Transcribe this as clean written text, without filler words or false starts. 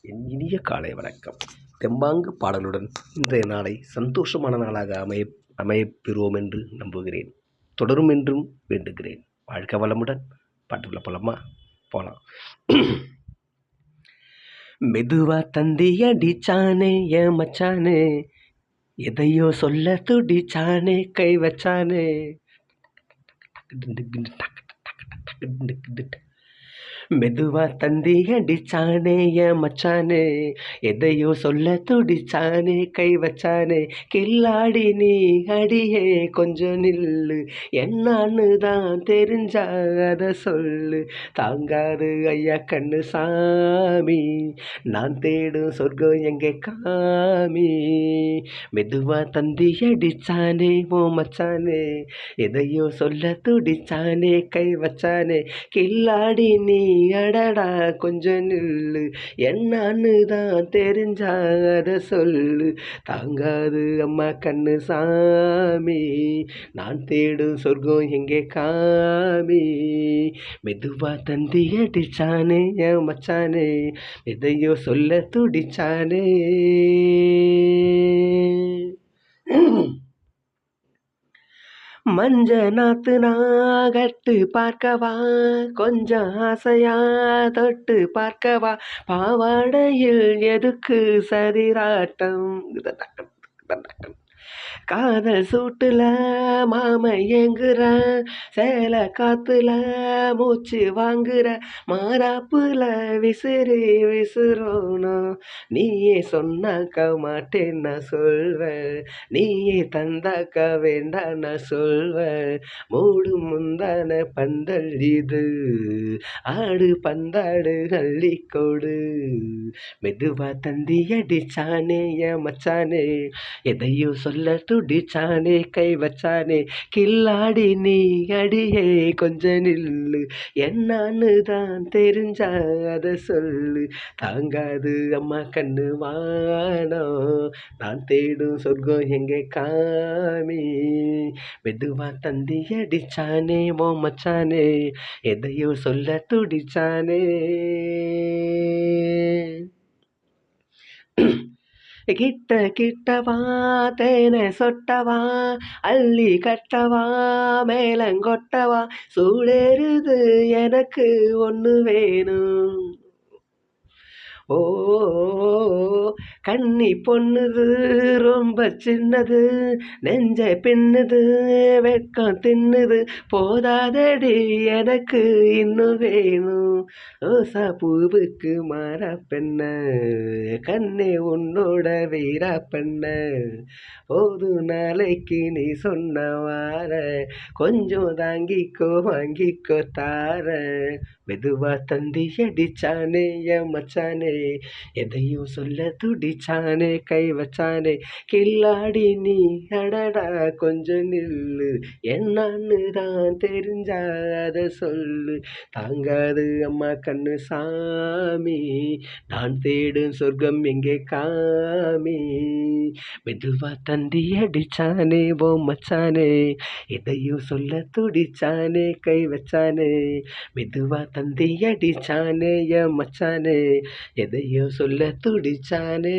என் இனிய காலை வணக்கம். தெம்பாங்கு பாடலுடன் இன்றைய நாளை சந்தோஷமான நாளாக அமையப்பெறுவோம் என்று நம்புகிறேன். தொடரும் என்றும் வேண்டுகிறேன். வாழ்க வளமுடன். பாட்டுக்குள்ள போலாமா? போலாம். மெதுவா தந்தி அடிச்சானே என் மச்சானே, எதையோ சொல்ல துடிச்சானே, கை வச்சானே. மெதுவா தந்தி அடிச்சானே என் மச்சானே, எதையோ சொல்ல துடிச்சானே, கை வச்சானே. கில்லாடி நீ அடியே கொஞ்சம் நில்லு, என்னான்னு தான் தெரிஞ்சா அத சொல்லு. தாங்காது ஐயா கண்ணு சாமி, நான் தேடும் சொர்க்கம் எங்கே காமி. மெதுவா தந்தி அடிச்சானே ஓ மச்சானே, எதையோ சொல்ல துடிச்சானே, கை வச்சானே. கில்லாடி நீ அடடா கொஞ்சம் நில்லு, என்னான்னு தான் தெரிஞ்சா அத சொல்லு. தாங்காது அம்மா கண்ணு சாமி, நான் தேடும் சொர்க்கம் எங்கே காமி. மெதுவா தந்தி அடிச்சானே என் மச்சானே, எதையோ சொல்ல துடிச்சானே. மஞ்ச நாத்து நாகட்டு பார்க்கவா, கொஞ்சம் ஆசையா தொட்டு பார்க்கவா. பாவாடையில் எதுக்கு சதிராட்டம், காதல் சூட்டுல மாம ஏங்குற, சேல காத்துல மூச்சு வாங்குற. மாறாப்புல விசிறி விசிறோனும், நீயே சொன்னாக்க மாட்டேன் நான் சொல்வேன், நீயே தந்தாக்க வேண்டாம் நான் சொல்வேன். மூடு முந்தான பந்தல் இது, ஆடு பந்தாடு அள்ளிக்கோடு. மெதுவா தந்தி அடிச்சானே என் மச்சானே, எதையோ சொல்ல துடிச்சானே, கை வச்சானே. கில்லாடி நீ அடியே கொஞ்சம் நில்லு, என்னான்னு தான் தெரிஞ்சா அத சொல்லு. தாங்காது அம்மா கண்ணு வானம், நான் தேடும் சொர்க்கம் எங்கே காமி. மெதுவா தந்தி அடிச்சானே ஓ மச்சானே, எதையோ சொல்ல துடிச்சானே. கிட்ட கிட்டவா தேனை சொட்டவா, அள்ளி கட்டவா மேலங்கொட்டவா. சூடேறுது எனக்கு ஒன்று வேணும். ஓ கன்னி பொண்ணுது ரொம்ப சின்னது, நெஞ்ச பின்னுது வெட்கம் தின்னுது. போதாதடி எனக்கு இன்னும் வேணும். ரோசா பூவுக்கு மாற பெண்ண, கண்ணே உன்னோட வீர பெண்ண. போது நாளைக்கு நீ சொன்ன வார, கொஞ்சம் தாங்கிக்கோ வாங்கிக்கோ தார. மெதுவா தந்தி அடிச்சானே என் மச்சானே, எதையும் சொல்ல துடிச்சானே, கை வச்சானே. கில்லாடி நீ அடடா கொஞ்சம் நில்லு, என்னான்னு தான் தெரிஞ்சா அத சொல்லு. தாங்காது அம்மா கண்ணு சாமி, நான் தேடும் சொர்க்கம் எங்கே காமி. மெதுவா தந்தி அடிச்சானே ஓ மச்சானே, எதையும் சொல்ல துடிச்சானே, கை வச்சானே. மெதுவா தந்தி அடிச்சானே என் மச்சானே, எதையோ சொல்ல துடிச்சானே.